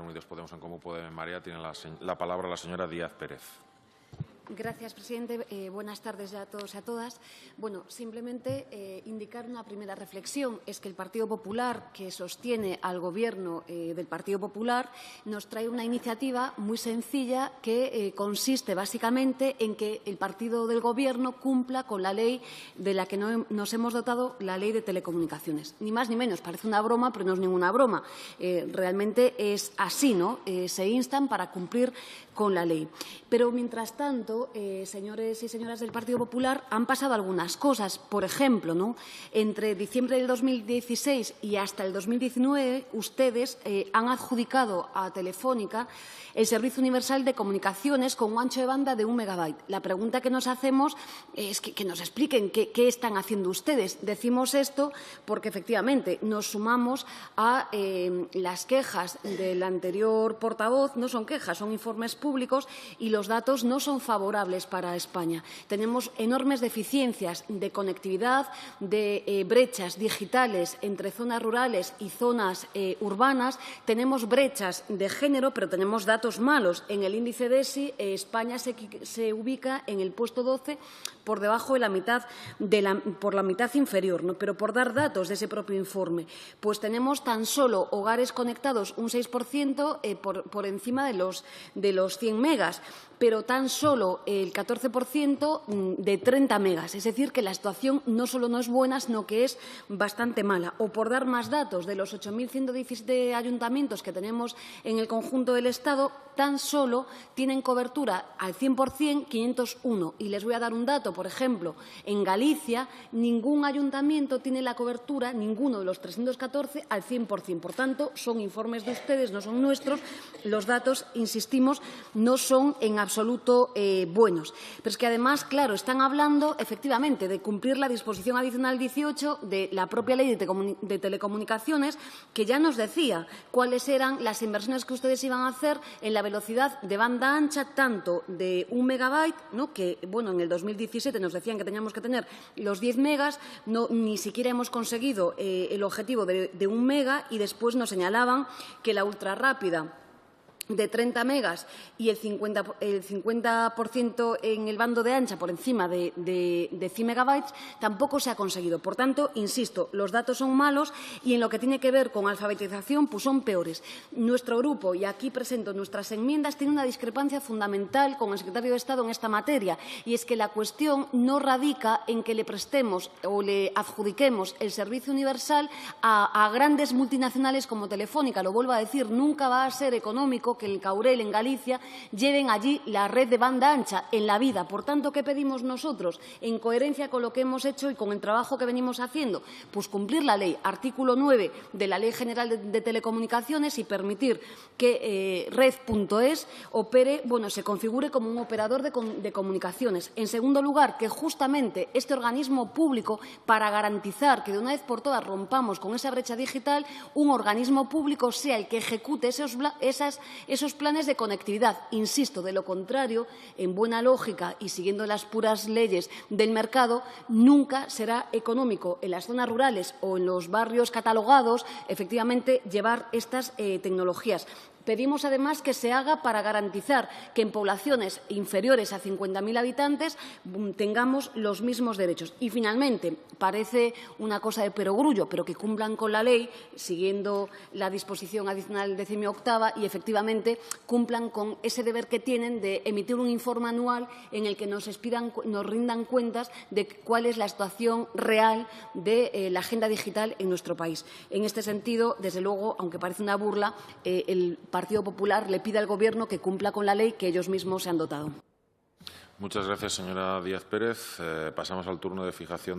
Unidos Podemos en Comú Podem en Marea. Tiene la palabra la señora Díaz Pérez. Gracias, presidente. Buenas tardes ya a todos y a todas. Bueno, simplemente indicar una primera reflexión. Es que el Partido Popular, que sostiene al Gobierno del Partido Popular, nos trae una iniciativa muy sencilla que consiste básicamente en que el partido del Gobierno cumpla con la ley de la que nos hemos dotado, la Ley de Telecomunicaciones. Ni más ni menos. Parece una broma, pero no es ninguna broma. Realmente es así, ¿no? Se instan para cumplir con la ley. Pero, mientras tanto, señores y señoras del Partido Popular, han pasado algunas cosas. Por ejemplo, ¿no? Entre diciembre del 2016 y hasta el 2019, ustedes han adjudicado a Telefónica el Servicio Universal de Comunicaciones con un ancho de banda de 1 megabyte. La pregunta que nos hacemos es que nos expliquen qué están haciendo ustedes. Decimos esto porque, efectivamente, nos sumamos a las quejas del anterior portavoz. No son quejas, son informes públicos y los datos no son favorables para España. Tenemos enormes deficiencias de conectividad, de brechas digitales entre zonas rurales y zonas urbanas. Tenemos brechas de género, pero tenemos datos malos. En el índice DESI, España se ubica en el puesto 12, por debajo de la mitad, por la mitad inferior, ¿no? Pero por dar datos de ese propio informe, pues tenemos tan solo hogares conectados un 6% por encima de los 100 megas, pero tan solo el 14% de 30 megas. Es decir, que la situación no solo no es buena, sino que es bastante mala. O por dar más datos, de los 8.117 ayuntamientos que tenemos en el conjunto del Estado, tan solo tienen cobertura al 100% 501. Y les voy a dar un dato. Por ejemplo, en Galicia ningún ayuntamiento tiene la cobertura, ninguno de los 314, al 100%. Por tanto, son informes de ustedes, no son nuestros. Los datos, insistimos, no son en absoluto buenos. Pero es que, además, claro, están hablando, efectivamente, de cumplir la disposición adicional 18 de la propia Ley de Telecomunicaciones, que ya nos decía cuáles eran las inversiones que ustedes iban a hacer en la velocidad de banda ancha, tanto de 1 megabyte, ¿no? Que, bueno, en el 2017 nos decían que teníamos que tener los 10 megas, ni siquiera hemos conseguido el objetivo de 1 mega, y después nos señalaban que la ultrarrápida de 30 megas y el 50% en el bando de ancha por encima de 100 megabytes tampoco se ha conseguido. Por tanto, insisto, los datos son malos y en lo que tiene que ver con alfabetización pues son peores. Nuestro grupo, y aquí presento nuestras enmiendas, tiene una discrepancia fundamental con el secretario de Estado en esta materia, y es que la cuestión no radica en que le prestemos o le adjudiquemos el servicio universal a grandes multinacionales como Telefónica. Lo vuelvo a decir, nunca va a ser económico que en Caurel, en Galicia, lleven allí la red de banda ancha en la vida. Por tanto, ¿qué pedimos nosotros? En coherencia con lo que hemos hecho y con el trabajo que venimos haciendo, pues cumplir la ley, artículo 9 de la Ley General de Telecomunicaciones, y permitir que Red.es opere, bueno, se configure como un operador de comunicaciones. En segundo lugar, que justamente este organismo público, para garantizar que de una vez por todas rompamos con esa brecha digital, un organismo público sea el que ejecute esos planes de conectividad. Insisto, de lo contrario, en buena lógica y siguiendo las puras leyes del mercado, nunca será económico en las zonas rurales o en los barrios catalogados, efectivamente, llevar estas tecnologías. Pedimos, además, que se haga para garantizar que en poblaciones inferiores a 50.000 habitantes tengamos los mismos derechos. Y, finalmente, parece una cosa de perogrullo, pero que cumplan con la ley, siguiendo la disposición adicional 18ª, y, efectivamente, cumplan con ese deber que tienen de emitir un informe anual en el que nos rindan cuentas de cuál es la situación real de la agenda digital en nuestro país. En este sentido, desde luego, aunque parece una burla, el Partido Popular le pide al Gobierno que cumpla con la ley que ellos mismos se han dotado. Muchas gracias, señora Díaz Pérez. Pasamos al turno de fijación